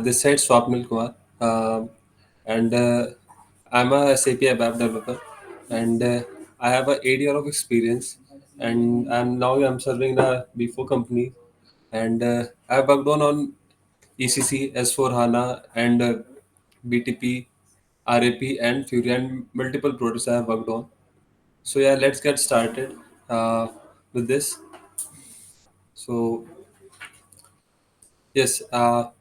This side Swapnil Kumar, and I'm a SAP ABAP developer, and I have a 8 year of experience, and I'm serving the B4 company, and I've worked on ECC, S4 HANA, and BTP, RAP, and Fury, and multiple projects I have worked on. So yeah, let's get started with this. So yes,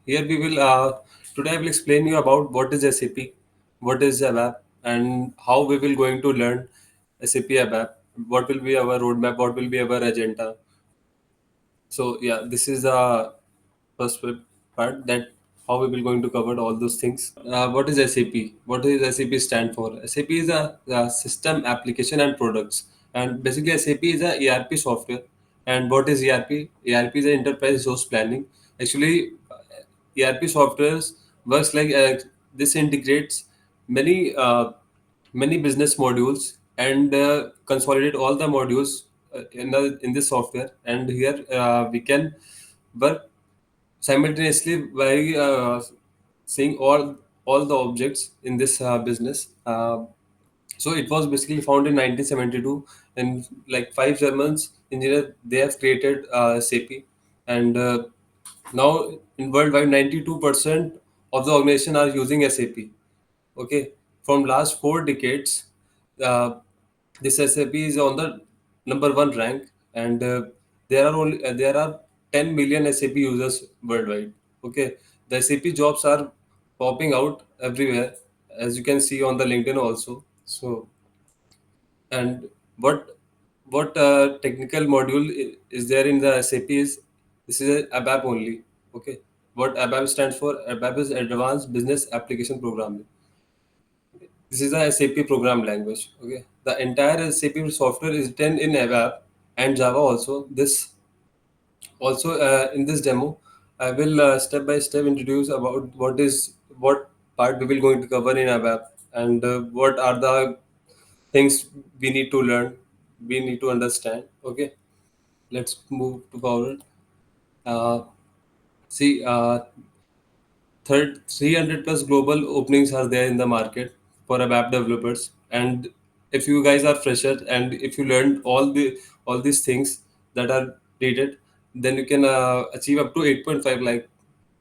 here we will today I will explain you about what is SAP, what is ABAP, and how we will going to learn SAP ABAP. What will be our roadmap? What will be our agenda? So yeah, this is the first part that how we will going to cover all those things. What is SAP? What does SAP stand for? SAP is a system application and products, and basically SAP is a ERP software. And what is ERP? ERP is an enterprise resource planning. Actually, ERP softwares works like this integrates many many business modules and consolidate all the modules in this software. And here we can work simultaneously by seeing all the objects in this business. So it was basically found in 1972, and like five Germans engineers they have created SAP, and now in worldwide 92% of the organization are using SAP. Okay, from last 4 decades, uh, this SAP is on the number one rank, and there are 10 million SAP users worldwide. Okay, the SAP jobs are popping out everywhere, as you can see on the LinkedIn also. So, and what technical module is there in the SAP is this is a ABAP only. Okay, what ABAP stands for? ABAP is Advanced Business Application Programming. This is a SAP program language. Okay, the entire SAP software is written in ABAP and Java also. This also in this demo, I will step by step introduce about what part we will going to cover in ABAP, and what are the things we need to learn, we need to understand. Okay, let's move to forward. Uh, see, 300 plus global openings are there in the market for a web developers. And if you guys are fresher and if you learned all these things that are needed, then you can achieve up to 8.5 like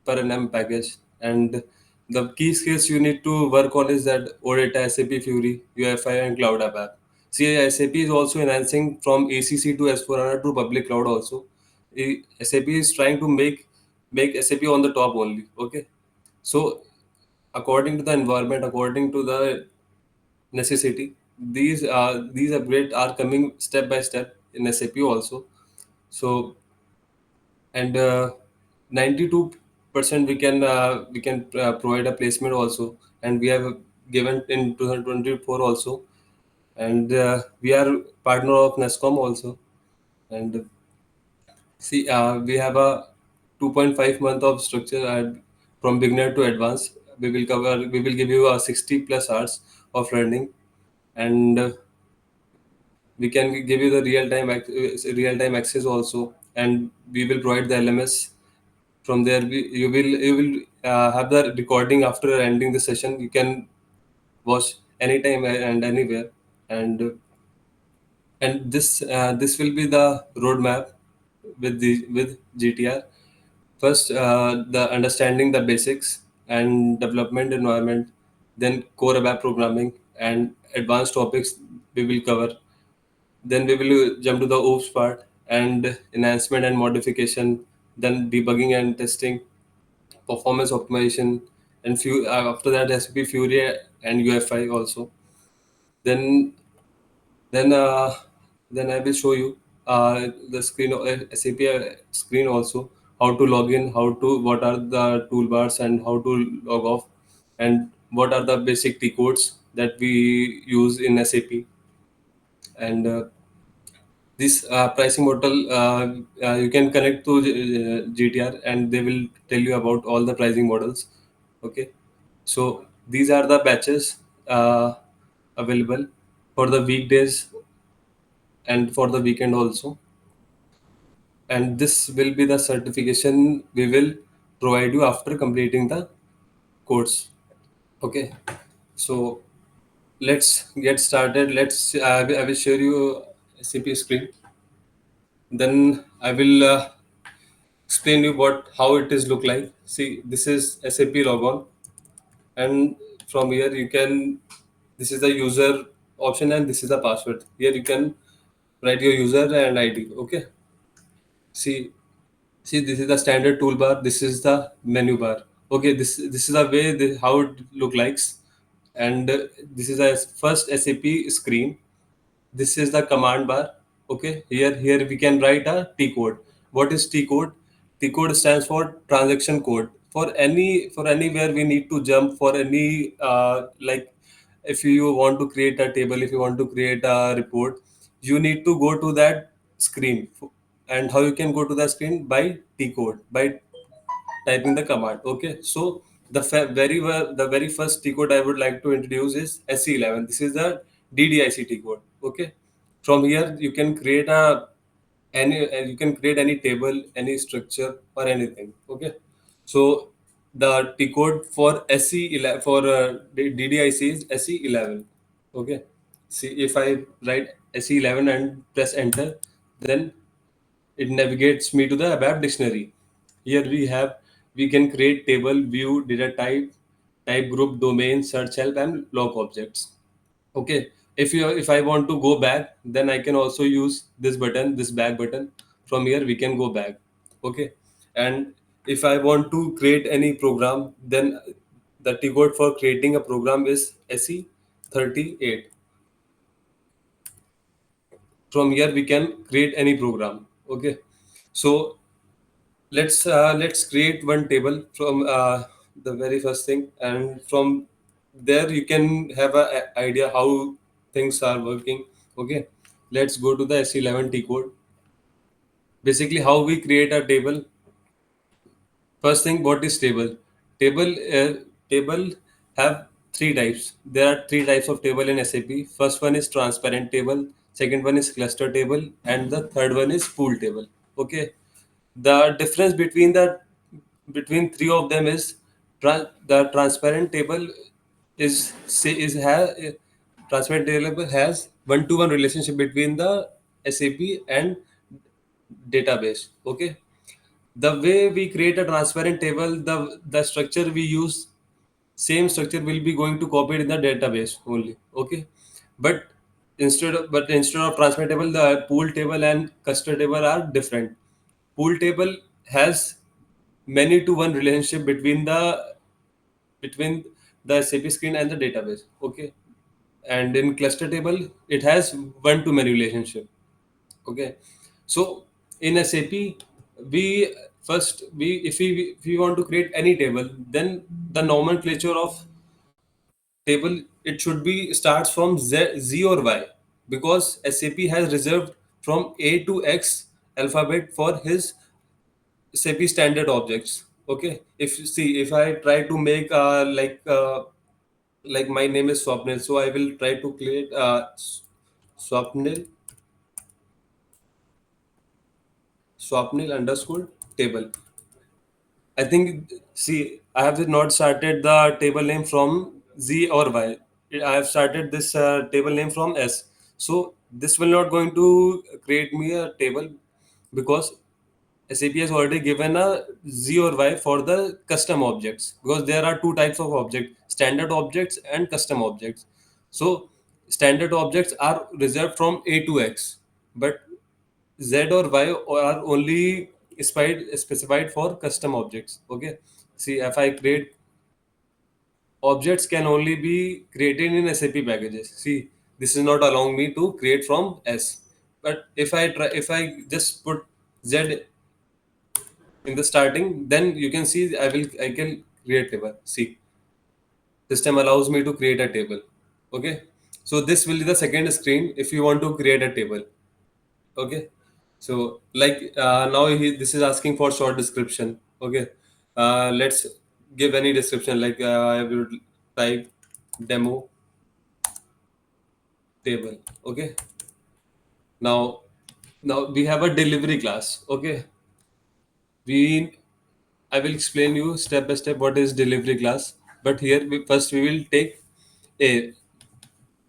per annum package. And the key skills you need to work on is that OData, SAP Fury, UFI, and Cloud App. See, SAP is also enhancing from ACC to S4HANA to public cloud also. SAP is trying to make SAP on the top only. Okay, so according to the environment, according to the necessity, these upgrades are coming step by step in SAP also. So, and 92% we can provide a placement also, and we have given in 2024 also, and we are partner of NESCOM also. And see, we have a 2.5 month of structure from beginner to advanced. We will give you a 60 plus hours of learning, and we can give you the real time access also, and we will provide the LMS. From there, you will have the recording after ending the session. You can watch anytime and anywhere, and this will be the roadmap with GTR. First, the understanding the basics and development environment, then core web programming and advanced topics we will cover. Then we will jump to the OOPS part and enhancement and modification, then debugging and testing, performance optimization, and after that SAP Fury and UFI also. Then then uh, then I will show you the screen SAP screen also, how to log in, how to what are the toolbars and how to log off, and what are the basic T codes that we use in SAP. And this pricing model you can connect to GTR and they will tell you about all the pricing models. Okay, so these are the batches available for the weekdays and for the weekend also. And this will be the certification we will provide you after completing the course. Okay, so let's get started. I will share you a CP screen. Then I will explain you what how it is look like. See, this is SAP logon, and from here you can. This is the user option, and this is the password. Here you can write your user and ID. Okay. See, see, this is the standard toolbar. This is the menu bar. Okay, this is the way how it look likes, and this is the first SAP screen. This is the command bar. Okay, here we can write a T code. What is T code? T code stands for transaction code. For anywhere we need to jump for any like if you want to create a table, if you want to create a report, you need to go to that screen. And how you can go to the screen? By T code, by typing the command. Okay, so the very first T code I would like to introduce is SC11. This is the DDIC T code. Okay, from here you can create you can create any table, any structure, or anything. Okay, so the T code for SC11 for DDIC is SC11. Okay, see, if I write SC11 and press enter, then it navigates me to the ABAP dictionary. Here we can create table, view, data type, type group, domain, search help, and log objects. Okay. If I want to go back, then I can also use this button, this back button. From here we can go back. Okay. And if I want to create any program, then the T code for creating a program is SE38. From here we can create any program. Okay. So let's create one table from the very first thing, and from there you can have a idea how things are working. Okay, let's go to the S11 T code. Basically, how we create a table. First thing, what is table? Table have three types. There are three types of table in SAP. First one is transparent table. Second one is cluster table, and the third one is pool table. Okay, the difference between three of them is the transparent table is say is have transparent table has one-to-one relationship between the SAP and database. Okay, the way we create a transparent table, the structure we use, same structure will be going to copy it in the database only. Okay, but instead of transparent table, the pool table and cluster table are different. Pool table has many to one relationship between the SAP screen and the database. Okay, and in cluster table it has one to many relationship. Okay, so in SAP, we we if we want to create any table, then the nomenclature of table, it should be starts from Z or Y, because SAP has reserved from A to X alphabet for his SAP standard objects. Okay, if I try to make like my name is Swapnil, so I will try to create Swapnil Swapnil underscore table. I think, see, I have not started the table name from Z or Y. I have started this table name from S. So this will not going to create me a table, because SAP has already given a Z or Y for the custom objects, because there are two types of objects: standard objects and custom objects. So standard objects are reserved from A to X, but Z or Y are only specified for custom objects. Okay. See, if I create objects can only be created in SAP packages. See, this is not allowing me to create from S. But if I just put Z in the starting, then you can see I can create table. See, system allows me to create a table. Okay. So this will be the second screen if you want to create a table. Okay, so like this is asking for short description. Okay, let's give any description, like I will type demo table. Okay, now now we have a delivery class. Okay, we I will explain you step by step what is delivery class. But here first we will take a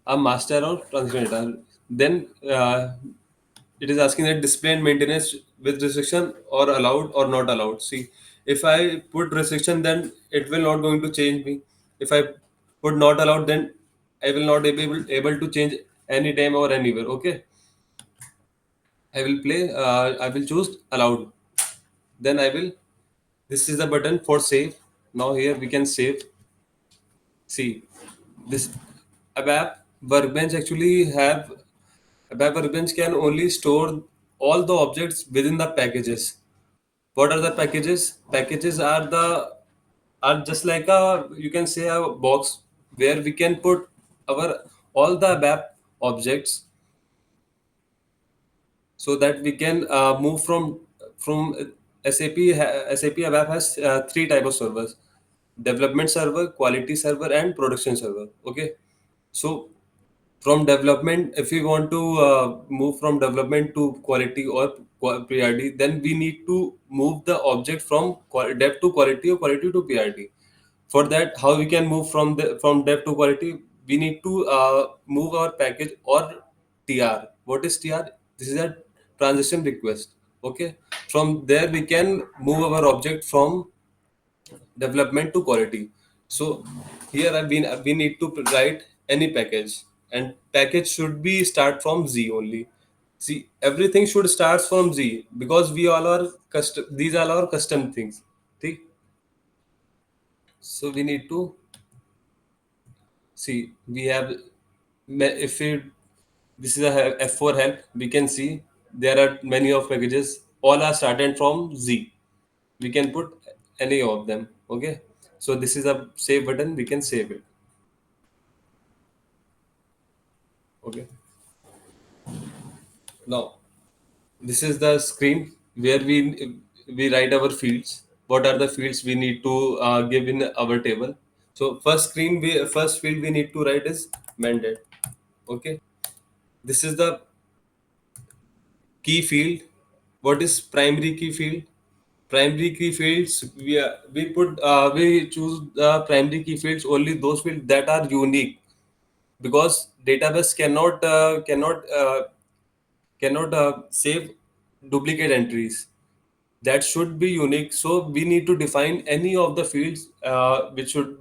a master or transmitter. Then it is asking that display and maintenance with restriction or allowed or not allowed. See, if I put restriction, then it will not going to change me. If I put not allowed, then I will not be able to change anytime or anywhere. Okay, I will play. I will choose allowed. Then I will. This is the button for save. Now here we can save. See, this ABAP workbench actually have ABAP workbench can only store all the objects within the packages. What are the packages? Packages are just like a, you can say, a box where we can put our all the ABAP objects, so that we can move from SAP ABAP has three type of servers: development server, quality server, and production server. Okay, so from development, if we want to move from development to quality or PRD, then we need to move the object from dev to quality or quality to PRD. For that, how we can move from dev to quality? We need to move our package or TR. What is TR? This is a transition request. Okay, from there we can move our object from development to quality. So here we need to write any package, and package should be start from Z only. See, everything should start from Z because we all are custom. These are our custom things. See, so we need to see. We have if we this is a F4 help. We can see there are many of packages. All are started from Z. We can put any of them. Okay, so this is a save button. We can save it. Okay. Now, this is the screen where we write our fields. What are the fields we need to give in our table? So first field we need to write is mandate. Okay. This is the key field. What is primary key field? Primary key fields, we choose the primary key fields, only those fields that are unique, because database cannot save duplicate entries. That should be unique. So we need to define any of the fields which will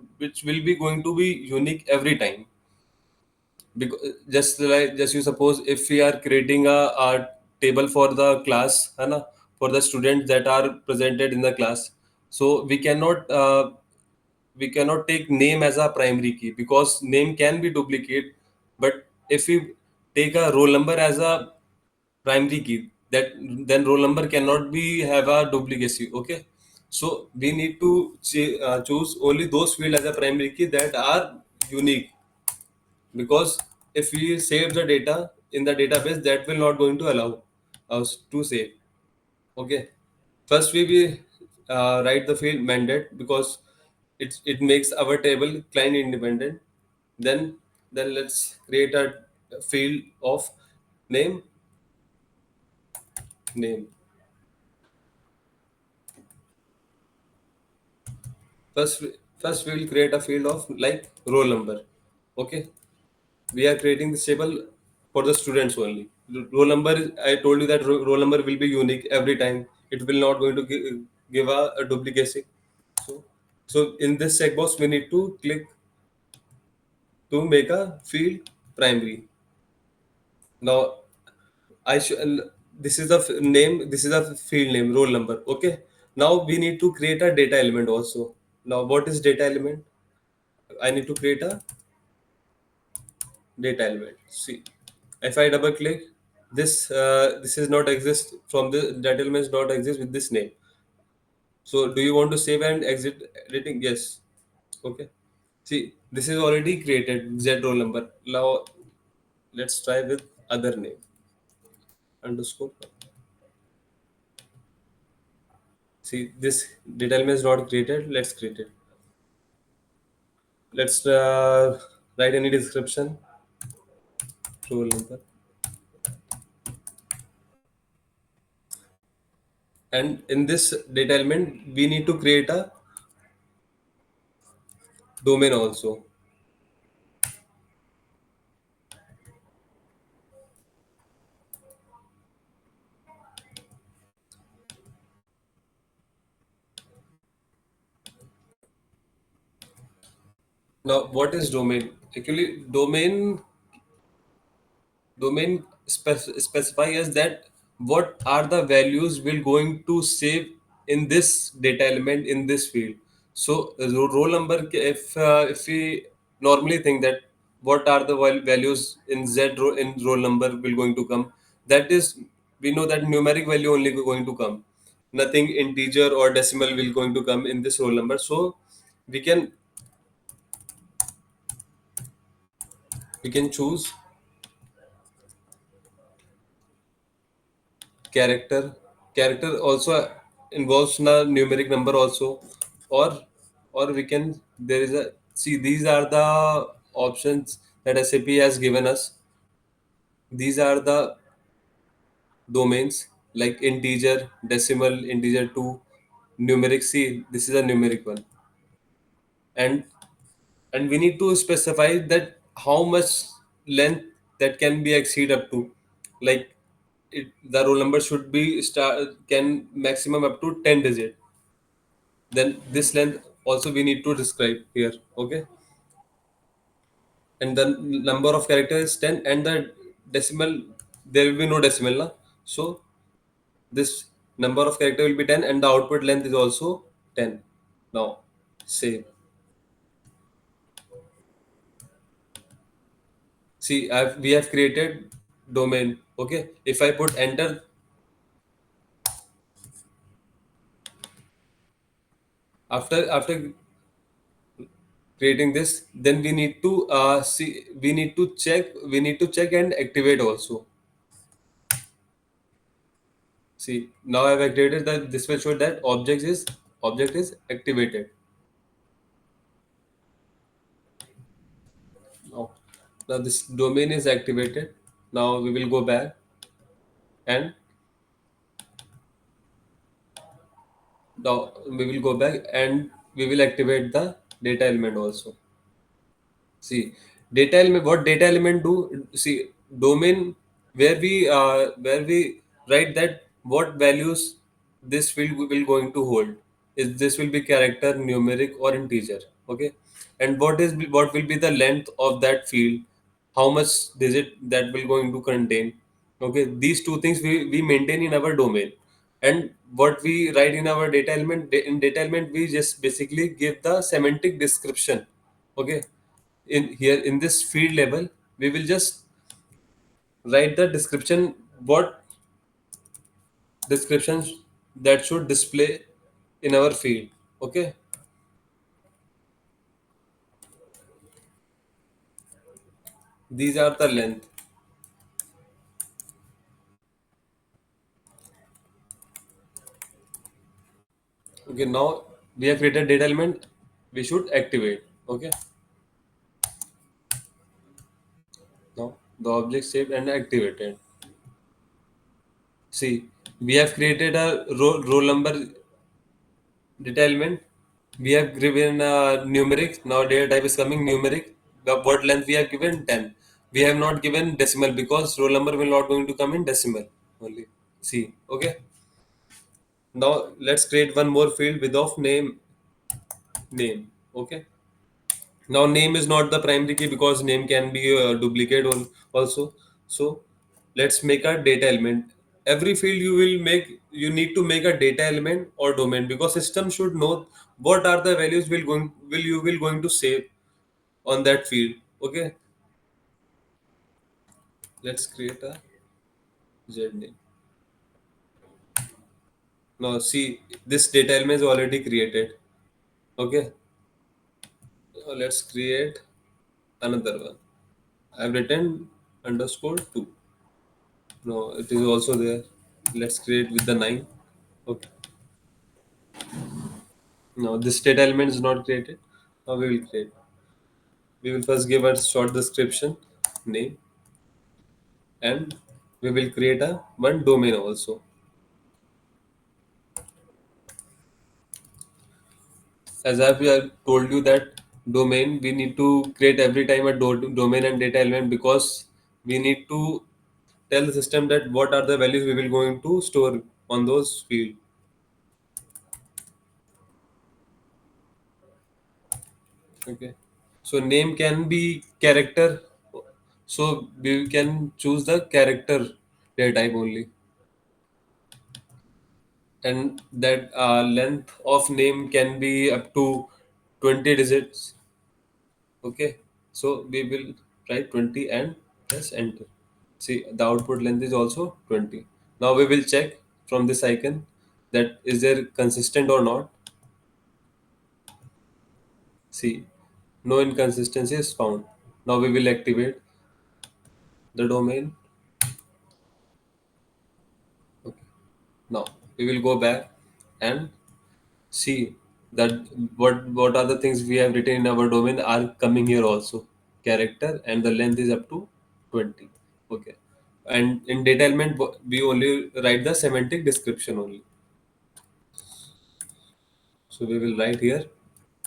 be going to be unique every time. Because just you suppose, if we are creating a table for the class, है ना, for the students that are presented in the class, so we cannot take name as a primary key, because name can be duplicate. But if we take a roll number as a primary key, that then roll number cannot be have a duplicacy. Okay, so we need to choose only those field as a primary key that are unique, because if we save the data in the database, that will not going to allow us to save. Okay, first we will write the field mandate, because it makes our table client independent. Then then let's create a field of name. Name. First we will create a field of like roll number. Okay, we are creating this table for the students only. Roll number I told you that roll number will be unique every time. It will not going to give a duplicacy. So so in this checkbox we need to click to make a field primary. Now I should this is the name, this is a field name, roll number. Okay, now we need to create a data element also. Now what is data element? I need to create a data element. See, if I double click, this is not exist from the data elements not exist with this name. So do you want to save and exit editing? Yes. Okay. See, this is already created Z roll number. Now let's try with other name underscore. See, this data element is not created. Let's create it. Let's write any description. Roll number. And in this data element, we need to create a domain also. Now, what is domain? Actually, domain specify as that what are the values we're going to save in this data element in this field. So roll number, if we normally think that what are the values in in roll number will going to come, that is, we know that numeric value only going to come, nothing integer or decimal will going to come in this roll number. So we can we can choose character. Character also involves a numeric number also, or we can, there is a, see, these are the options that SAP has given us. These are the domains, like integer, decimal, integer 2, numeric. See, this is a numeric one. and and we need to specify that how much length that can be exceed up to, like the roll number should be can maximum up to 10 digit. Then this length also we need to describe here. Okay. And the number of characters is 10, and the decimal, there will be no decimal na? So this number of character will be 10, and the output length is also 10. Now save. See, we have created domain. Okay, if I put enter, after creating this, then we need to see, we need to check and activate also. See, now I've activated that. This will show that object is activated. Now, now this domain is activated. Now we will go back, and now we will go back and we will activate the data element also. See, data element. What data element do? See, domain, where we write that what values this field will going to hold. Is this will be character, numeric, or integer? Okay, and what will be the length of that field? How much digit that will going to contain? Okay, these two things we maintain in our domain. And what we write in our data element, in data element we just basically give the semantic description. Okay, in here in this field level we will just write the description, what descriptions that should display in our field. Okay, these are the length. Okay, now we have created data element, we should activate. Okay, now the object saved and activated. See, we have created a roll number data element. We have given numeric. Now data type is coming numeric. The word length we have given 10. We have not given decimal because roll number will not going to come in decimal only. See, okay. Now let's create one more field with of name. Okay. Now name is not the primary key because name can be duplicate also. So let's make a data element. Every field you will make, you need to make a data element or domain, because system should know what are the values will going to save on that field. Okay, let's create a Z name. Now see, this data element is already created. Okay, now let's create another one. I've written underscore 2. No, it is also there. Let's create with the 9. Okay. Now this data element is not created. Now we will create. We will first give a short description, name, and we will create a one domain also. As I have told you that domain, we need to create every time a domain and data element, because we need to tell the system that what are the values we will going to store on those field. Okay. So name can be character. So we can choose the character data type only, and that length of name can be up to 20 digits. Okay. So we will write 20 and press enter. See, the output length is also 20. Now we will check from this icon that is there consistent or not. See, no inconsistency is found. Now we will activate the domain. Okay. Now we will go back and see that what are the things we have written in our domain are coming here also. Character and the length is up to 20. Okay. And in data element we only write the semantic description only. So we will write here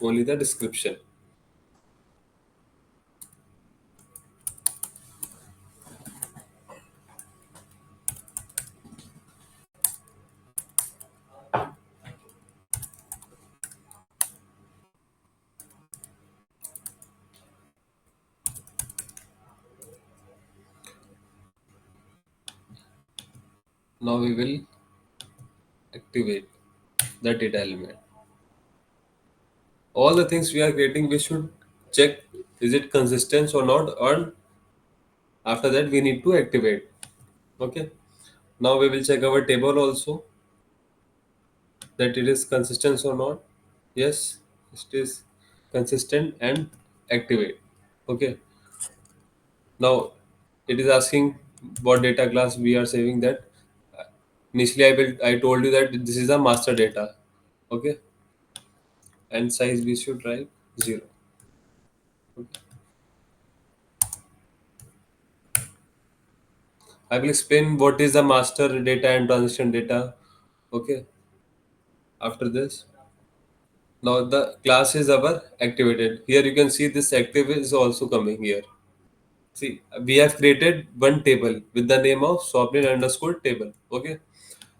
only the description. Now we will activate the data element. All the things we are creating, we should check is it consistent or not, and after that we need to activate. Okay. Now we will check our table also that it is consistent or not. Yes, it is consistent and activate. Okay. Now it is asking what data class we are saving that. Initially I told you that this is a master data. Okay. And size we should write 0. I will explain what is the master data and transition data. Okay. After this, now the class is our activated. Here you can see this active is also coming here. See, we have created one table with the name of sovereign underscore table. Okay.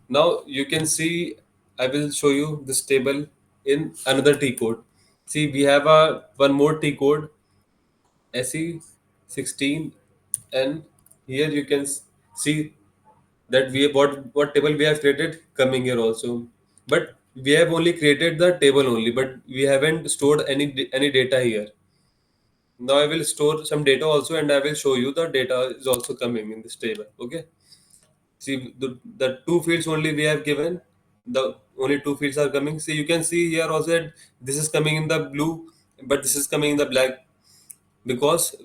Now you can see, I will show you this table in another T code. See, we have a one more T code SE16, and here you can see that we have what table we have created coming here also. But we have only created the table only, but we haven't stored any data here. Now I will store some data also, and I will show you the data is also coming in this table. Okay. See, the two fields only we have given. The only two fields are coming. See, you can see here also that this is coming in the blue, but this is coming in the black, because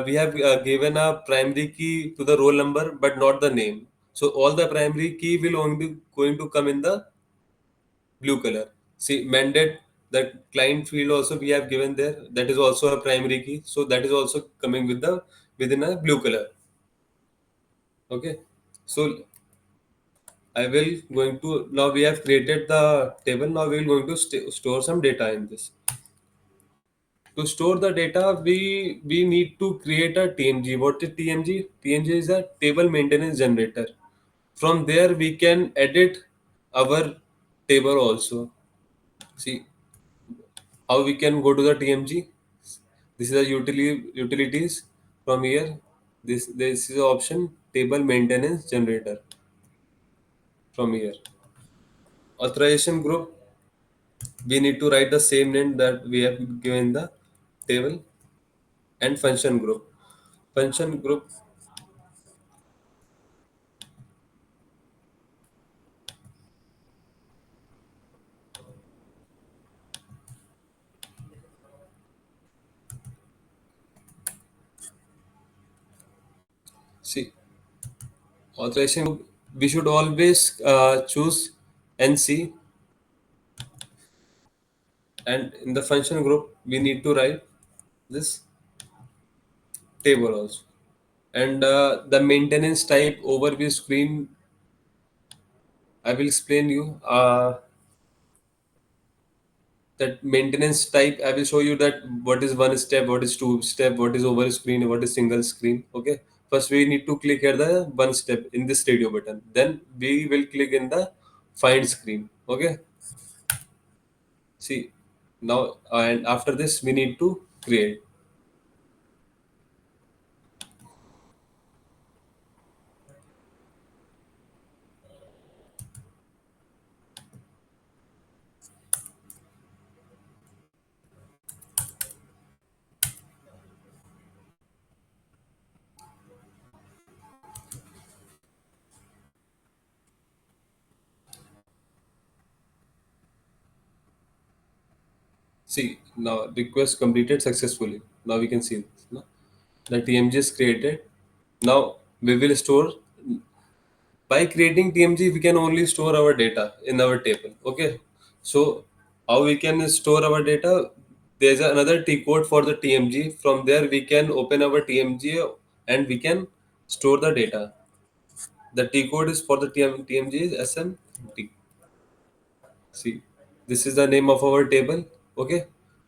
we have given a primary key to the roll number but not the name. So all the primary key will only going to come in the blue color. See, mandate, the client field also we have given there, that is also a primary key, so that is also coming with the within a blue color. Okay. So I will going to, now we have created the table. Now we will going to store some data in this. To store the data, we need to create a tmg. What is tmg? Tmg is a table maintenance generator. From there we can edit our table also. See how we can go to the tmg. This is a utilities. From here, this is the option table maintenance generator. From here, authorization group, we need to write the same name that we have given the table. And function group. See, authorization group, we should always choose NC, and in the function group we need to write this table also. And the maintenance type overview screen, I will explain you. That maintenance type, I will show you that what is one step, what is two step, what is over screen, what is single screen. Okay, first we need to click here the one step in this radio button, then we will click in the find screen. Okay, see now, and after this we need to create. See now, request completed successfully. Now we can see this, no? The TMG is created. Now we will store. By creating TMG, we can only store our data in our table. Okay, so how we can store our data? There's another T code for the TMG. From there, we can open our TMG and we can store the data. The T code is for the TMG is SMT. See, this is the name of our table. Okay,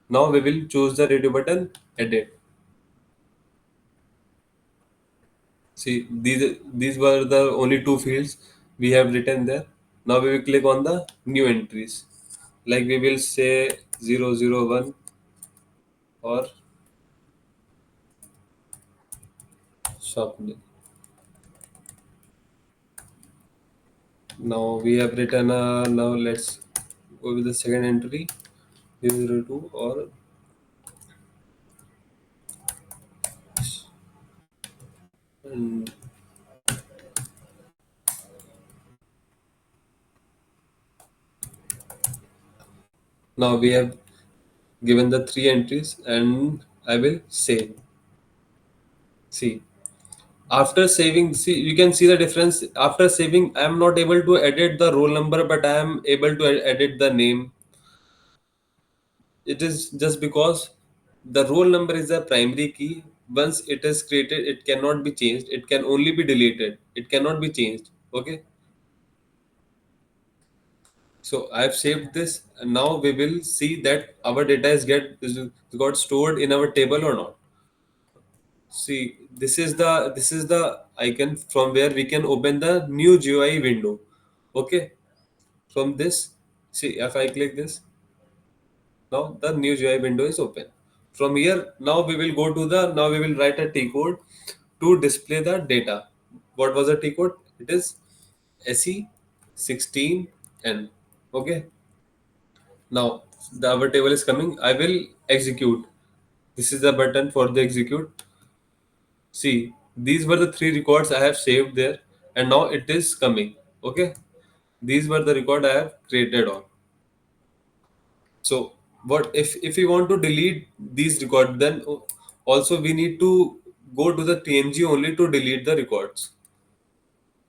now we will choose the radio button, edit. See, these were the only two fields we have written there. Now we will click on the new entries. Like we will say 001 or something. Now we have written, now let's go with the second entry, 002 or, and now we have given the three entries and I will save. See, after saving, see, you can see the difference. After saving, I am not able to edit the roll number, but I am able to edit the name. It is just because the roll number is a primary key. Once it is created, it cannot be changed. It can only be deleted. It cannot be changed. Okay. So I've saved this, and now we will see that our data is got stored in our table or not. See, this is the icon from where we can open the new GUI window. Okay. From this, see, if I click this, now the new GUI window is open. From here, now we will go to the, now we will write a T code to display the data. What was the T code? It is SE16N. Okay. Now the our table is coming. I will execute. This is the button for the execute. See, these were the three records I have saved there, and now it is coming. Okay. These were the record I have created on. So what if we want to delete these records, then also we need to go to the TMG only to delete the records.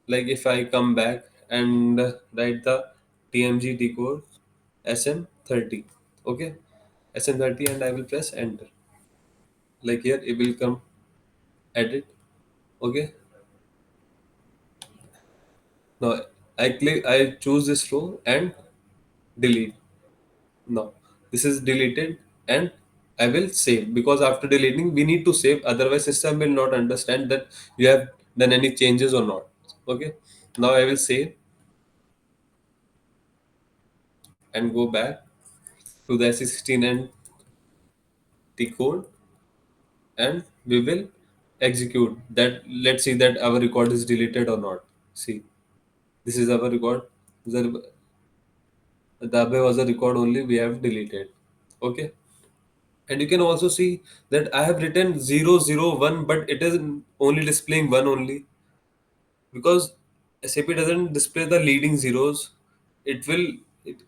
Like if I come back and write the TMG decode SM30, okay, SM30, and I will press enter. Like here it will come edit. Okay, now I choose this row and delete. No, this is deleted and I will save, because after deleting we need to save, otherwise system will not understand that you have done any changes or not. Okay, now I will save and go back to the SE16 and the code, and we will execute that. Let's see that our record is deleted or not. See, this is our record. The above was a record only we have deleted. Okay, and you can also see that I have written 001, but it is only displaying one only, because SAP doesn't display the leading zeros. It will,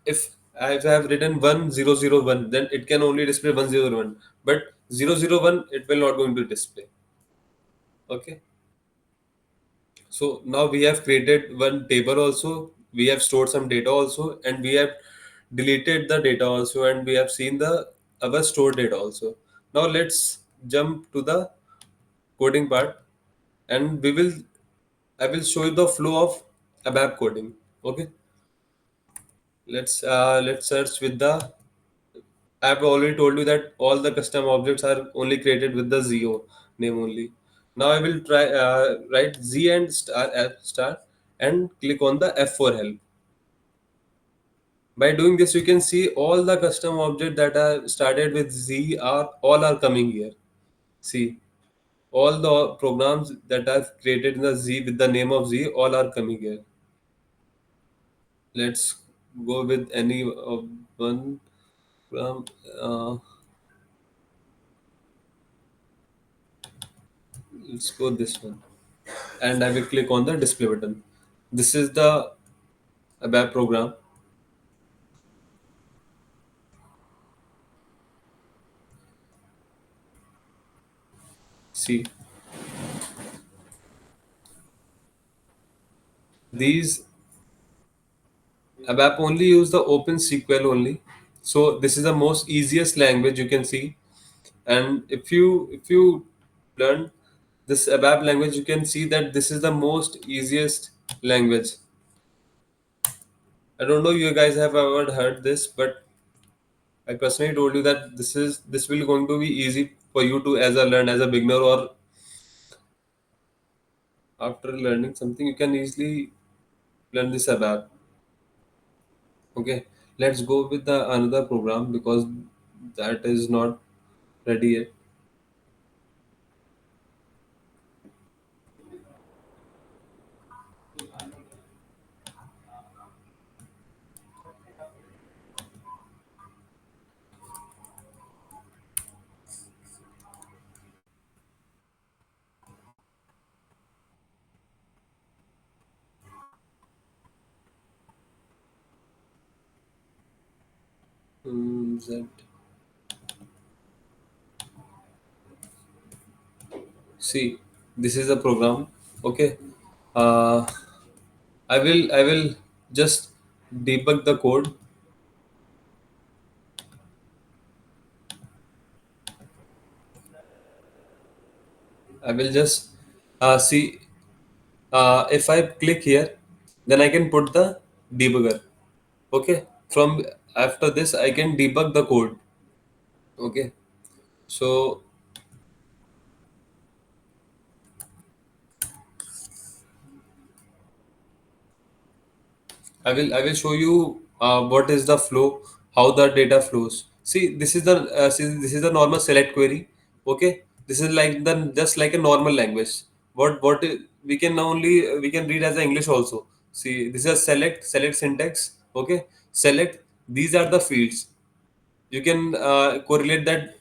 if I have written 1001, then it can only display 101, but 001 it will not going to display. Okay, so now we have created one table also, we have stored some data also, and we have deleted the data also, and we have seen the our stored data also. Now let's jump to the coding part, and we will, I will show you the flow of ABAP coding. Okay, let's search with the I've already told you that all the custom objects are only created with the ZO name only. Now I will try write Z and star F star and click on the F for help. By doing this, you can see all the custom objects that are started with Z are all are coming here. See, all the programs that are created in the Z with the name of Z all are coming here. Let's go with any of one from let's go this one, and I will click on the display button. This is the ABAP program. See, these ABAP only use the Open SQL only. So this is the most easiest language you can see. And if you learn this ABAP language, you can see that this is the most easiest language. I don't know you guys have ever heard this, but I personally told you that this will going to be easy for you to as a learn as a beginner, or after learning something you can easily learn this ABAP. Okay, let's go with the another program because that is not ready yet. Z. See, this is a program. Okay, uh, I will just debug the code. I will just see if I click here, then I can put the debugger. Okay, from after this I can debug the code. Okay, so I will show you what is the flow, how the data flows. See, this is the normal select query. Okay, this is like the just like a normal language. We can only we can read as a English also. See, this is a select syntax. Okay, select. These are the fields. You can correlate that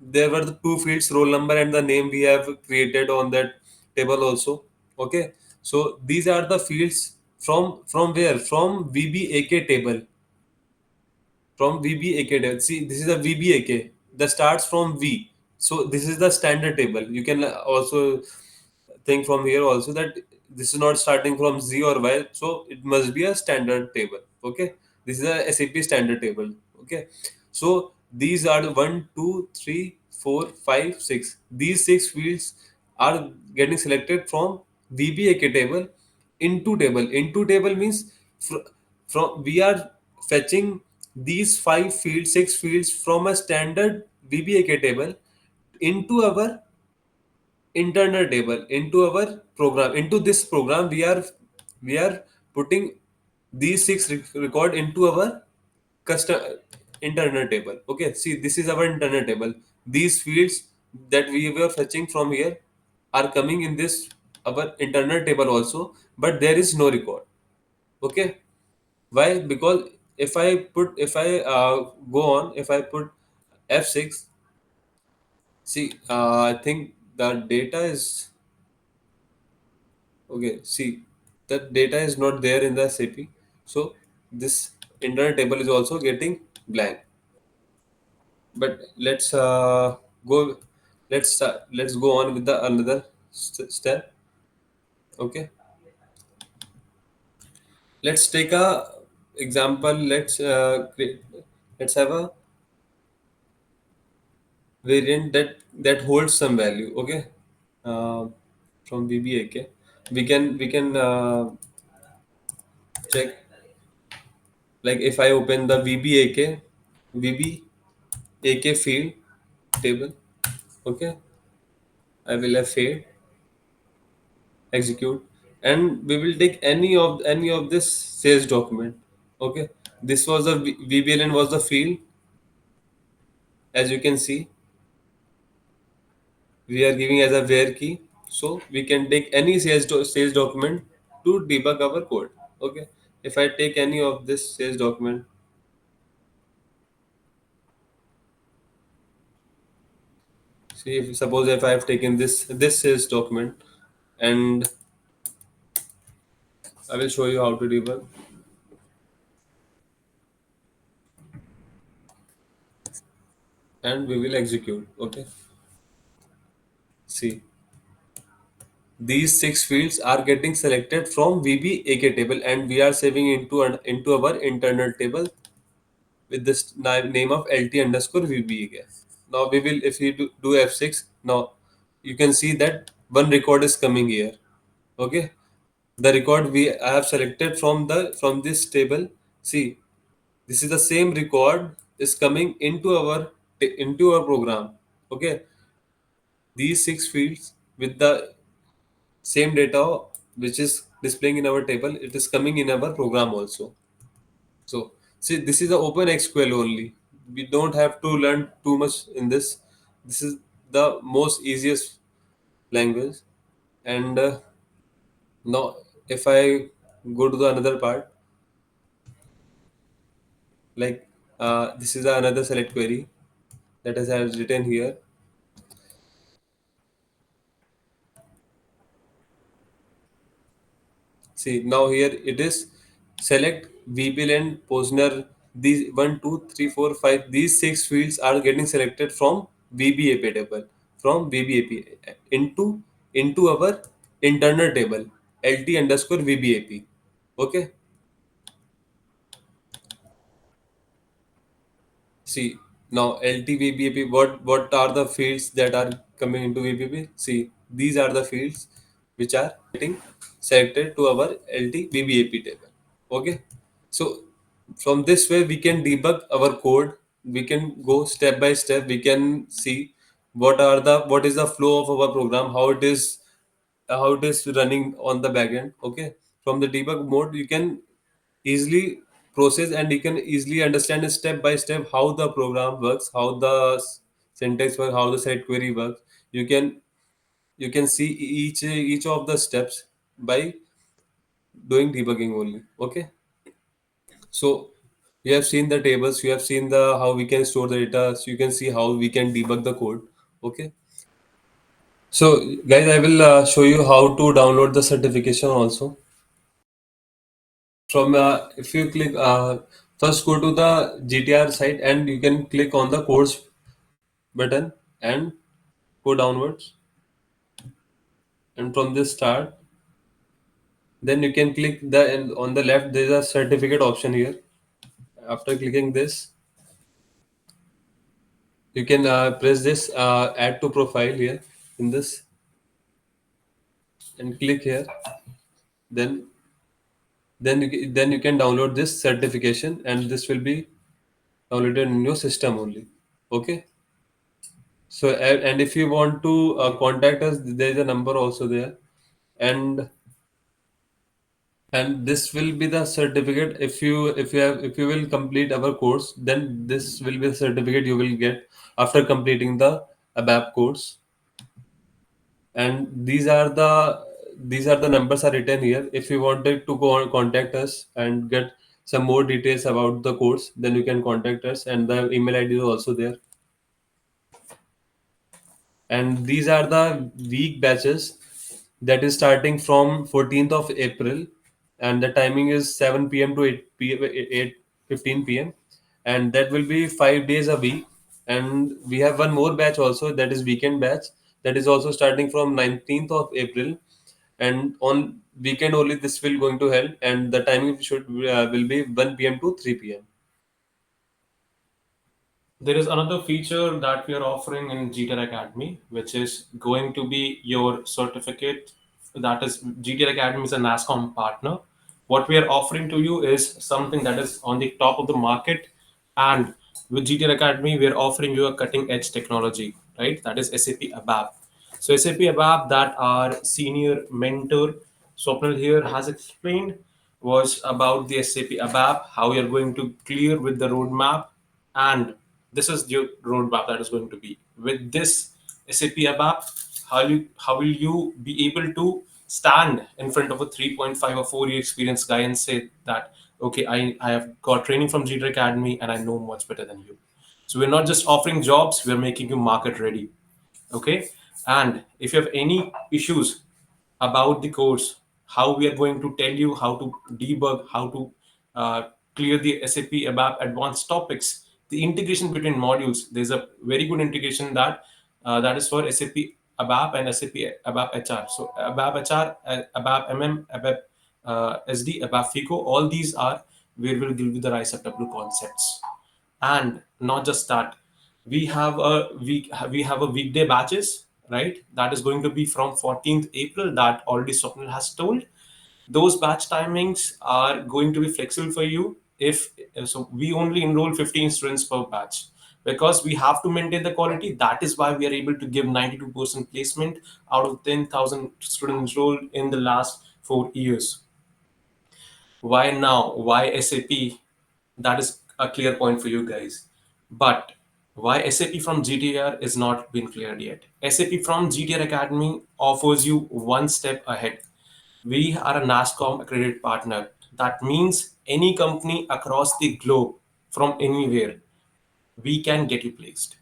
there were the two fields, roll number and the name we have created on that table also. Okay, so these are the fields from where, from VBAK table. From VBAK table, see, this is a VBAK that starts from V. So this is the standard table. You can also think from here also that this is not starting from Z or Y, so it must be a standard table. Okay, this is a SAP standard table. Okay, so these are the 1, 2, 3, 4, 5, 6. These six fields are getting selected from VBAK table into table. Into table means from we are fetching these five fields, six fields from a standard VBAK table into our internal table, into our program. Into this program we are putting these six record into our custom internal table. Okay, see, this is our internal table. These fields that we were fetching from here are coming in this our internal table also, but there is no record. Okay, why? Because if I go on, if I put F6, see, I think the data is okay. See, the data is not there in the SAP, so this internal table is also getting blank. But go. Let's go on with the another step. Okay, let's take a example. Let's have a variant that holds some value. Okay, uh, from VBAK, we can check, like if I open the VBAK VB. AK field table. Okay, I will have fade, execute, and we will take any of this sales document. Okay, this was the VBLN was the field. As you can see, we are giving as a where key, so we can take any sales document to debug our code. Okay, if I take any of this sales document, see, if suppose if I have taken this sales document, and I will show you how to debug, and we will execute. Okay, see, these six fields are getting selected from VBAK table, and we are saving into our internal table with this name of LT underscore VBAK. Now we will, if we do F6, now you can see that one record is coming here. Okay, the record I have selected from this table. See, this is the same record is coming into our program. Okay, these six fields with the same data which is displaying in our table, it is coming in our program also. So see, this is the open SQL only. We don't have to learn too much in this. This is the most easiest language. And now if I go to the another part, like this is another select query that is I have written here. See, now here it is select VPL and Posner. These one, 2, 3, 4, 5. These six fields are getting selected from VBAP table, from VBAP into our internal table LT underscore VBAP. Okay. See, now LT VBAP. What are the fields that are coming into VBAP? See, these are the fields which are getting selected to our LT VBAP table. Okay, so from this way we can debug our code. We can go step by step. We can see what is the flow of our program, how it is running on the backend. Okay, from the debug mode you can easily process, and you can easily understand step by step how the program works, how the syntax works, how the set query works. You can see each of the steps by doing debugging only. Okay, so you have seen the tables, you have seen the how we can store the data, so you can see how we can debug the code. Okay. So guys, I will show you how to download the certification also. From if you click first go to the GTR site and you can click on the course button and go downwards, and from this start, then you can click the and on the left there is a certificate option here. After clicking this, you can press this add to profile here in this and click here. Then you can download this certification, and this will be downloaded in your system only. Okay. So and if you want to contact us, there is a number also there, and this will be the certificate. If you will complete our course, then this will be the certificate you will get after completing the ABAP course. And these are the numbers are written here. If you wanted to go on contact us and get some more details about the course, then you can contact us, and the email ID is also there. And these are the week batches that is starting from 14th of April, and the timing is 7 p.m. to 8 p.m. 8:15 p.m. and that will be 5 days a week. And we have one more batch also, that is weekend batch, that is also starting from 19th of April, and on weekend only this will going to help, and the timing will be 1 p.m. to 3 p.m. There is another feature that we are offering in GTR Academy, which is going to be your certificate. That is, GTR Academy is a NASCOM partner. What we are offering to you is something that is on the top of the market, and with GTR Academy, we are offering you a cutting edge technology, right? That is SAP ABAP. So SAP ABAP that our senior mentor Swapnil here has explained was about the SAP ABAP, how we are going to clear with the roadmap, and this is your roadmap that is going to be. With this SAP ABAP, how will you be able to stand in front of a 3.5 or 4 year experienced guy and say that, okay, I have got training from GTR Academy and I know much better than you. So we're not just offering jobs, we're making you market ready. Okay. And if you have any issues about the course, how we are going to tell you how to debug, how to uh, clear the SAP ABAP advanced topics, the integration between modules. There's a very good integration that is for SAP ABAP and SAP ABAP HR. So ABAP HR, ABAP MM, ABAP SD, ABAP FICO, all these are where we'll give you the RISE W concepts. And not just that, we have a weekday batches, right? That is going to be from 14th April, that already Swapnil has told. Those batch timings are going to be flexible for you. If so, we only enroll 15 students per batch because we have to maintain the quality. That is why we are able to give 92% placement out of 10,000 students enrolled in the last 4 years. Why now? Why SAP? That is a clear point for you guys. But why SAP from GTR is not been cleared yet. SAP from GTR Academy offers you one step ahead. We are a NASCOM accredited partner. That means any company across the globe from anywhere, we can get you placed.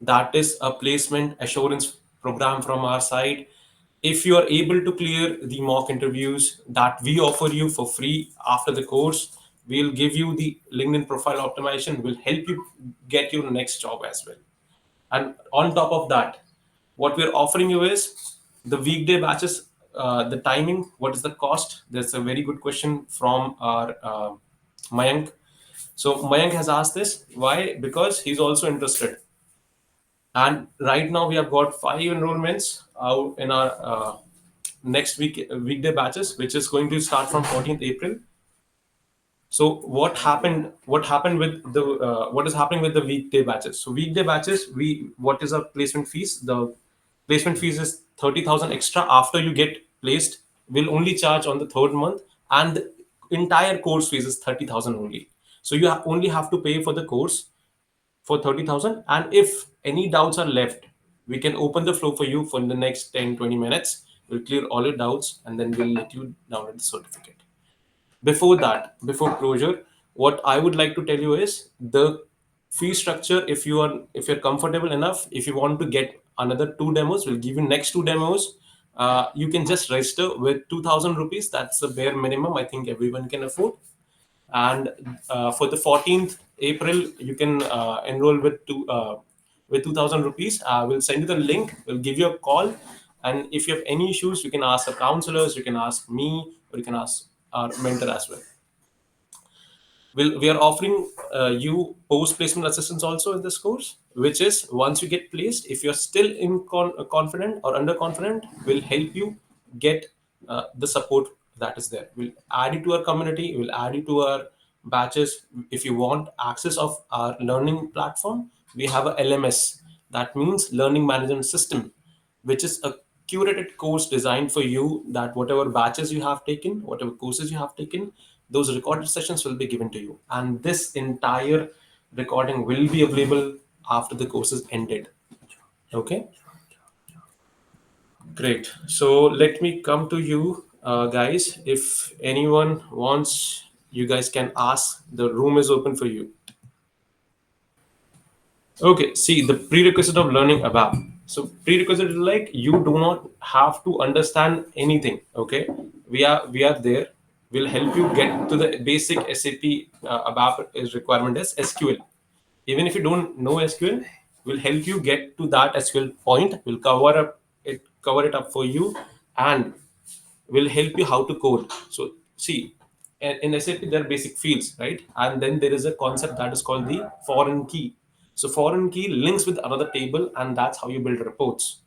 That is a placement assurance program from our side. If you are able to clear the mock interviews that we offer you for free after the course, we'll give you the LinkedIn profile optimization, will help you get your next job as well. And on top of that, what we're offering you is the weekday batches, the timing, what is the cost? That's a very good question from our Mayank. So Mayank has asked this. Why? Because he's also interested. And right now we have got 5 enrollments out in our next weekday batches, which is going to start from 14th April. So what happened with the what is happening with the weekday batches? So weekday batches, we what is our placement fees? The placement fees is 30,000 extra after you get placed. We'll only charge on the third month, and the entire course fees is 30,000 only. So you only have to pay for the course for 30,000. And if any doubts are left, we can open the flow for you for the next 10-20 minutes. We'll clear all your doubts and then we'll let you download the certificate. Before that, before closure, what I would like to tell you is the fee structure. If you're comfortable enough, if you want to get another two demos, we'll give you next two demos. You can just register with 2,000 rupees. That's the bare minimum I think everyone can afford. And for the 14th April, you can enroll with 2,000 rupees. We'll send you the link, we'll give you a call, and if you have any issues, you can ask the counselors, you can ask me, or you can ask our mentor as well. We are offering you post placement assistance also in this course, which is once you get placed, if you're still confident or underconfident, we'll help you get the support that is there. We'll add you to our community, we'll add you to our batches. If you want access of our learning platform, we have a LMS, that means learning management system, which is a curated course designed for you, that whatever batches you have taken, whatever courses you have taken, those recorded sessions will be given to you. And this entire recording will be available after the course is ended. Okay, great. So let me come to you, guys. If anyone wants, you guys can ask. The room is open for you. Okay, see the prerequisite of learning ABAP. So prerequisite is like you do not have to understand anything. Okay, we are there. We'll help you get to the basic SAP ABAP is requirement is SQL. Even if you don't know SQL, we'll help you get to that SQL point. We'll cover it up for you, and will help you how to code. So see, in SAP there are basic fields, right? And then there is a concept that is called the foreign key. So foreign key links with another table, and that's how you build reports.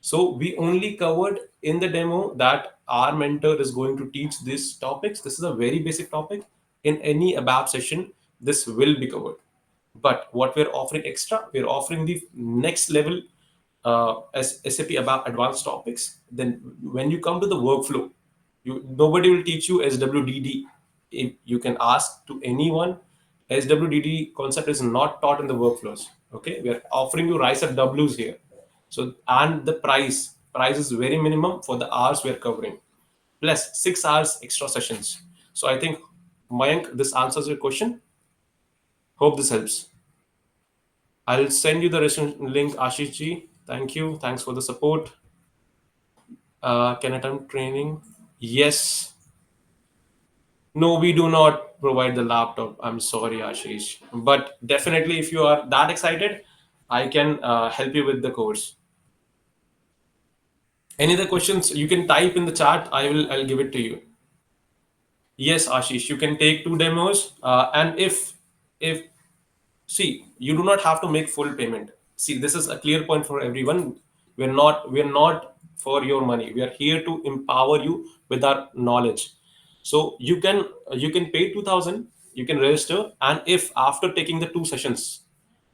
So we only covered in the demo that our mentor is going to teach these topics. This is a very basic topic. In any ABAP session, this will be covered. But what we're offering extra, we're offering the next level as SAP ABAP advanced topics. Then when you come to the workflow, nobody will teach you SWDD. If you can ask to anyone, SWDD concept is not taught in the workflows. Okay, we are offering you rise up Ws here. So and the price is very minimum for the hours we are covering, plus 6 hours extra sessions. So I think, Mayank, this answers your question. Hope this helps. I'll send you the registration link, Ashish ji. Thank you. Thanks for the support. Can I attempt training? Yes. No, we do not provide the laptop. I'm sorry, Ashish. But definitely, if you are that excited, I can help you with the course. Any other questions? You can type in the chat. I'll give it to you. Yes, Ashish, you can take two demos. And if see, you do not have to make full payment. See, this is a clear point for everyone. We're not for your money. We are here to empower you with our knowledge. So you can pay 2,000, you can register, and if after taking the two sessions,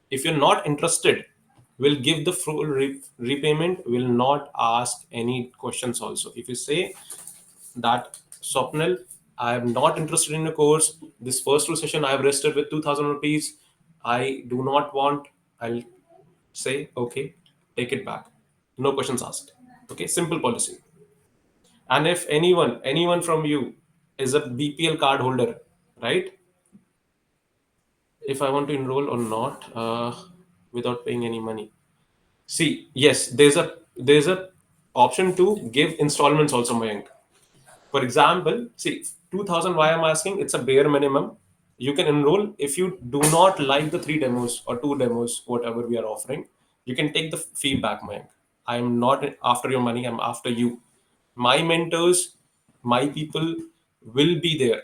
if you're not interested, we'll give the full repayment. Will not ask any questions also. If you say that, Swapnil, I am not interested in a course. This first two session I have registered with 2,000 rupees. I do not want. I'll say okay, take it back. No questions asked. Okay, simple policy. And if anyone from you is a BPL card holder, right? If I want to enroll or not, without paying any money. See, yes, there's a option to give installments also, Mayank. For example, see, 2,000, why I'm asking, it's a bare minimum. You can enroll. If you do not like the three demos or two demos, whatever we are offering, you can take the feedback, Mayank. I'm not after your money, I'm after you. My mentors, my people will be there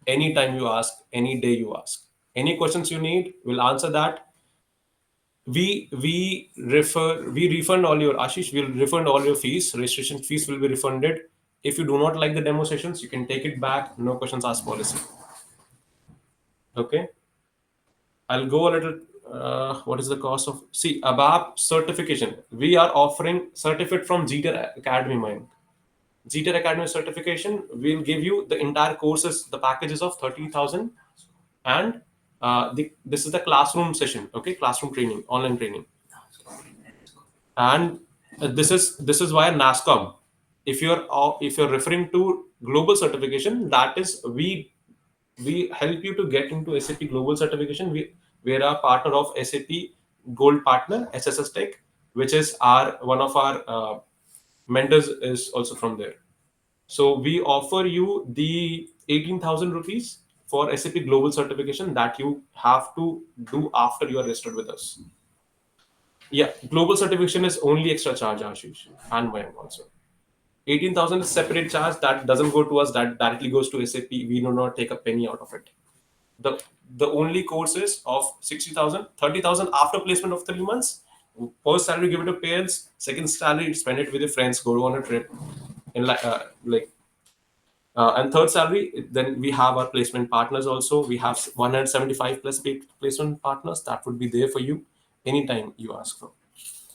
anytime you ask, any day you ask. Any questions you need, we'll answer that. We refund all your, Ashish, will refund all your fees. Registration fees will be refunded. If you do not like the demo sessions, you can take it back. No questions asked policy. Okay. I'll go a little. What is the cost of? See, ABAP certification. We are offering certificate from GTR Academy, mind. GTR Academy certification will give you the entire courses, the packages of 30,000, and this is the classroom session. Okay, classroom training, online training. And this is why NASCOM. If you're referring to global certification, that is, we help you to get into SAP global certification. We're a partner of SAP Gold Partner SSS Tech, which is our one of our mentors is also from there. So we offer you the 18,000 rupees for SAP global certification that you have to do after you are registered with us. Yeah, global certification is only extra charge, Ashish, and Mayank also. 18,000 is separate charge that doesn't go to us, that directly goes to SAP. We do not take a penny out of it. The the only courses of 60,000, 30,000 after placement of 3 months. First salary, give it to parents. Second salary, spend it with your friends. Go on a trip, in and third salary, then we have our placement partners also. We have 175 plus placement partners that would be there for you anytime you ask for.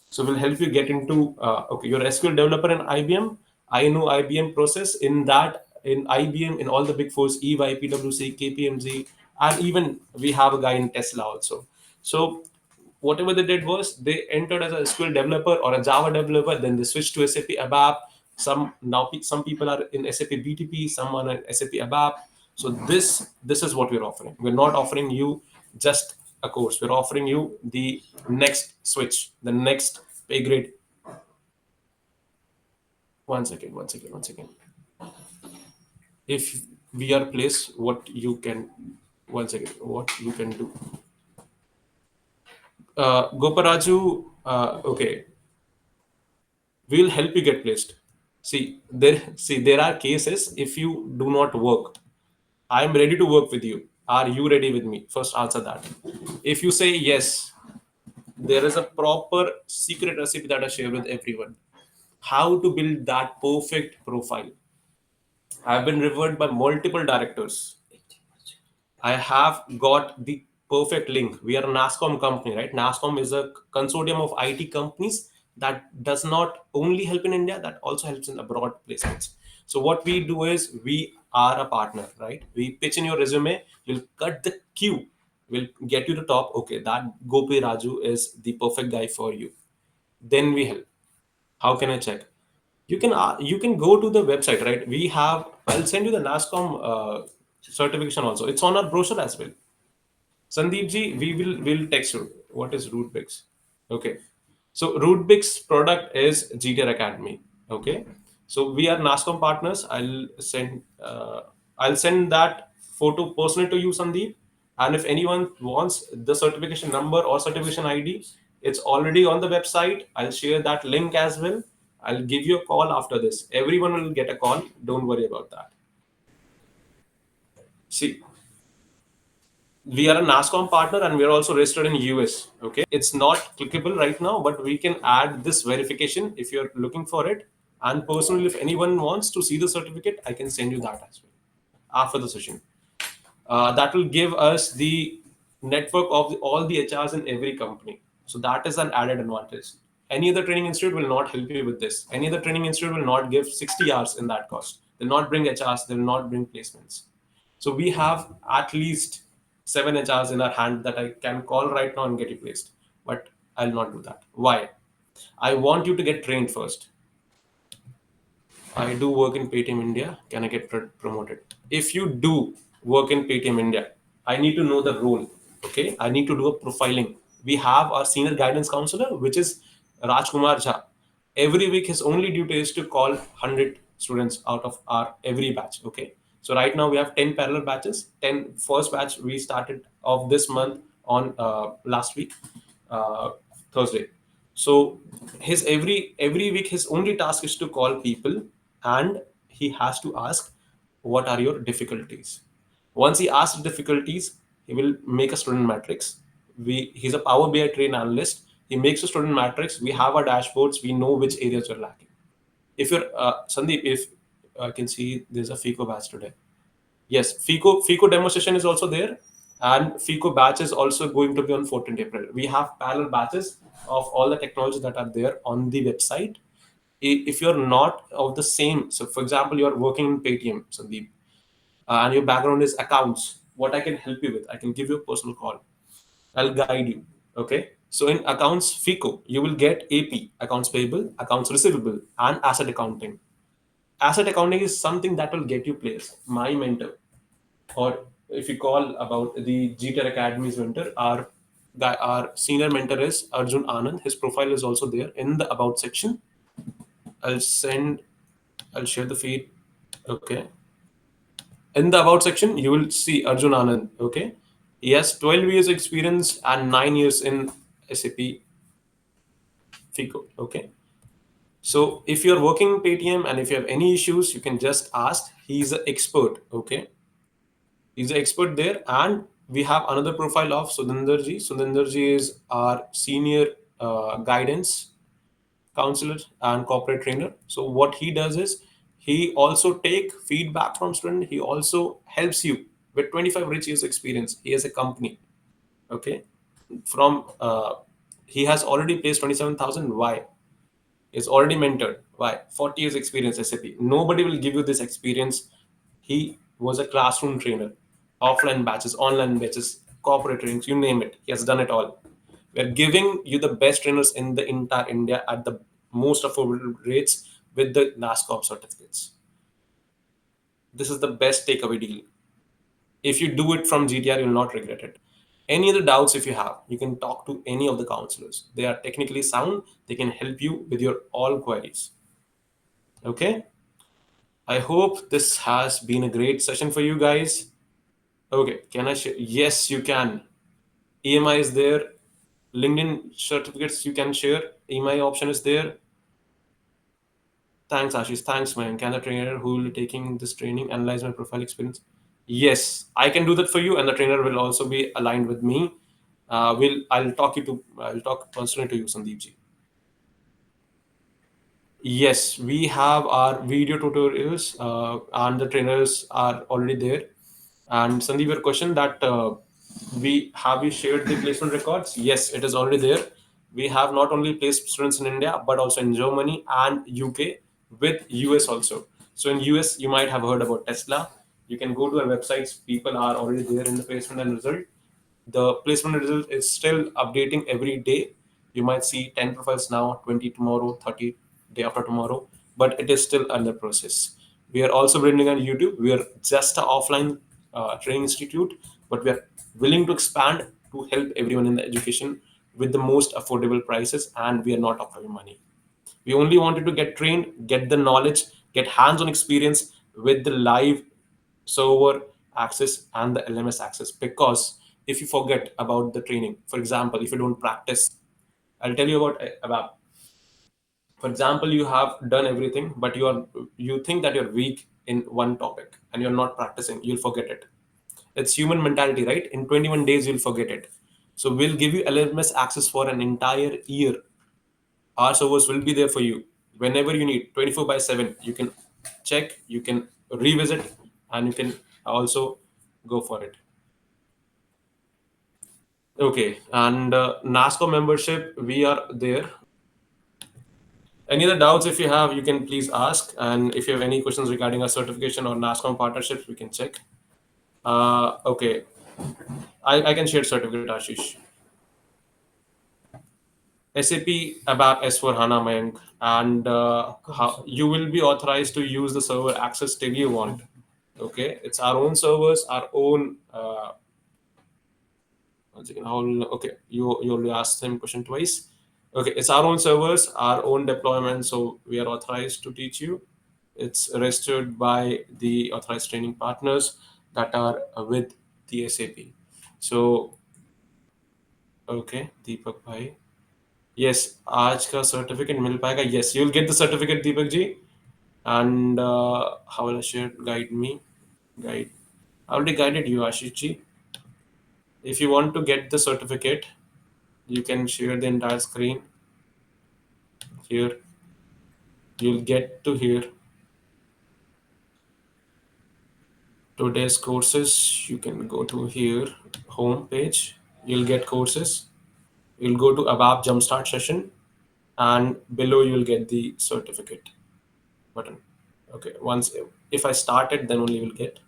So we'll help you get into okay, you're SQL developer in IBM. I know IBM process in that, in IBM, in all the big fours, EY, PwC, KPMG, and even we have a guy in Tesla also. So whatever they did was they entered as a SQL developer or a Java developer, then they switched to SAP ABAP. Some people are in SAP BTP, some are in SAP ABAP. So this is what we're offering. We're not offering you just a course. We're offering you the next switch, the next pay grade. One second. If we are placed, what you can, one second, what you can do. Goparaju, okay, we will help you get placed. See, there are cases if you do not work. I am ready to work with you. Are you ready with me? First answer that. If you say yes, there is a proper secret recipe that I share with everyone. How to build that perfect profile. I've been referred by multiple directors. I have got the perfect link. We are a NASCOM company, right? NASCOM is a consortium of IT companies that does not only help in India, that also helps in abroad placements. So what we do is we are a partner, right? We pitch in your resume, you'll cut the queue, we'll get you to top. Okay, that Gopi Raju is the perfect guy for you. Then we help. How can I check? You can go to the website, right? We have. I'll send you the NASCOM certification also. It's on our brochure as well. Sandeep ji, will text you. What is Rootbix? Okay. So Rootbix product is GTR Academy. Okay. So we are NASCOM partners. I'll send that photo personally to you, Sandeep. And if anyone wants the certification number or certification ID, it's already on the website. I'll share that link as well. I'll give you a call after this. Everyone will get a call. Don't worry about that. See, we are a NASCOM partner and we are also registered in US. Okay, it's not clickable right now, but we can add this verification if you're looking for it. And personally, if anyone wants to see the certificate, I can send you that as well after the session. That will give us the network of all the HRs in every company. So that is an added advantage. Any other training institute will not help you with this. Any other training institute will not give 60 hours in that cost. They'll not bring HRs, they'll not bring placements. So we have at least 7 HRs in our hand that I can call right now and get you placed. But I'll not do that. Why? I want you to get trained first. I do work in Paytm India. Can I get promoted? If you do work in Paytm India, I need to know the role. Okay, I need to do a profiling. We have our senior guidance counselor, which is Rajkumar Jha. Every week, his only duty is to call 100 students out of our every batch. Okay, so right now we have 10 parallel batches. 10 first batch we started of this month on last week, uh, Thursday. So his every week his only task is to call people and he has to ask what are your difficulties. Once he asks difficulties, he will make a student matrix. He's a Power BI trained analyst. He makes a student matrix. We have our dashboards. We know which areas you're lacking. If you're Sandeep, if I can see there's a FICO batch today. Yes, FICO demonstration is also there, and FICO batch is also going to be on 14th April. We have parallel batches of all the technologies that are there on the website. If you're not of the same, so for example, you're working in Paytm, Sandeep, and your background is accounts, what I can help you with, I can give you a personal call. I'll guide you. Okay. So in accounts FICO, you will get AP, accounts payable, accounts receivable, and asset accounting. Asset accounting is something that will get you placed. My mentor, or if you call about the GTR Academy's mentor, our senior mentor is Arjun Anand. His profile is also there in the about section. I'll send, I'll share the feed. Okay. In the about section, you will see Arjun Anand. Okay. He has 12 years experience and 9 years in SAP FICO. Okay. So if you're working in Paytm and if you have any issues, you can just ask. He's an expert. Okay. He's an expert there. And we have another profile of Sudhandarji. Sudhandarji is our senior guidance counselor and corporate trainer. So what he does is he also take feedback from student. He also helps you with 25 rich years experience. He has a company. Okay. From he has already placed 27,000. Why? Is already mentored. Why? 40 years experience SAP. Nobody will give you this experience. He was a classroom trainer, offline batches, online batches, corporate trainings, you name it. He has done it all. We're giving you the best trainers in the entire India at the most affordable rates with the NASCOM certificates. This is the best takeaway deal. If you do it from GTR, you'll not regret it. Any other doubts if you have, you can talk to any of the counselors. They are technically sound. They can help you with your all queries. Okay. I hope this has been a great session for you guys. Okay. Can I share? Yes, you can. EMI is there. LinkedIn certificates you can share. EMI option is there. Thanks, Ashish. Thanks, man. Can the trainer who will be taking this training analyze my profile experience? Yes, I can do that for you, and the trainer will also be aligned with me. I'll talk personally to you, Sandeep ji. Yes, we have our video tutorials, and the trainers are already there. And Sandeep, your question that We have we shared the placement records? Yes, it is already there. We have not only placed students in India but also in Germany and UK, with US also. So in US, you might have heard about Tesla. You can go to our websites. People are already there in the placement and result. The placement result is still updating every day. You might see 10 profiles now, 20 tomorrow, 30 day after tomorrow, but it is still under process. We are also branding on YouTube. We are just an offline training institute, but we are willing to expand to help everyone in the education with the most affordable prices, and we are not offering money. We only wanted to get trained, get the knowledge, get hands-on experience with the live server access and the LMS access. Because if you forget about the training, for example, if you don't practice, I'll tell you about ABAP. For example, you have done everything, but you think that you're weak in one topic and you're not practicing, you'll forget it. It's human mentality, right? In 21 days, you'll forget it. So we'll give you LMS access for an entire year. Our servers will be there for you whenever you need, 24 by 7. You can check, you can revisit, and you can also go for it. Okay, and NASCO membership, we are there. Any other doubts if you have, you can please ask. And if you have any questions regarding our certification or NASCOM partnerships, we can check. Okay, I can share certificate, Ashish. SAP ABAP S4 HANA Mayank, and you will be authorized to use the server access till you want. Okay, it's our own servers, our own. One second, okay, you already asked the same question twice. Okay, it's our own servers, our own deployment, so we are authorized to teach you. It's registered by the authorized training partners that are with the SAP. So, okay, Deepak bhai. Yes, आज का certificate मिल पाएगा. Yes, you'll get the certificate, Deepak ji. And how will I share? Guide me. Guide. I already guided you, Ashish ji. If you want to get the certificate, you can share the entire screen. Here, you'll get to here. Today's courses. You can go to here, home page. You'll get courses. You'll go to ABAP Jumpstart session, and below you'll get the certificate button. Okay, once if I start it, then only you'll get.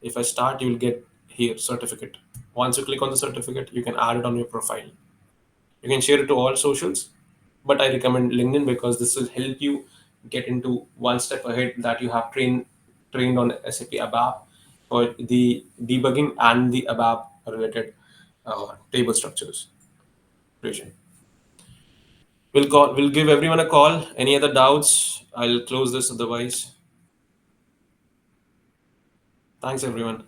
If I start, you'll get here certificate. Once you click on the certificate, you can add it on your profile. You can share it to all socials, but I recommend LinkedIn because this will help you get into one step ahead that you have trained on SAP ABAP for the debugging and the ABAP related table structures creation. We'll give everyone a call. Any other doubts? I'll close this otherwise. Thanks everyone.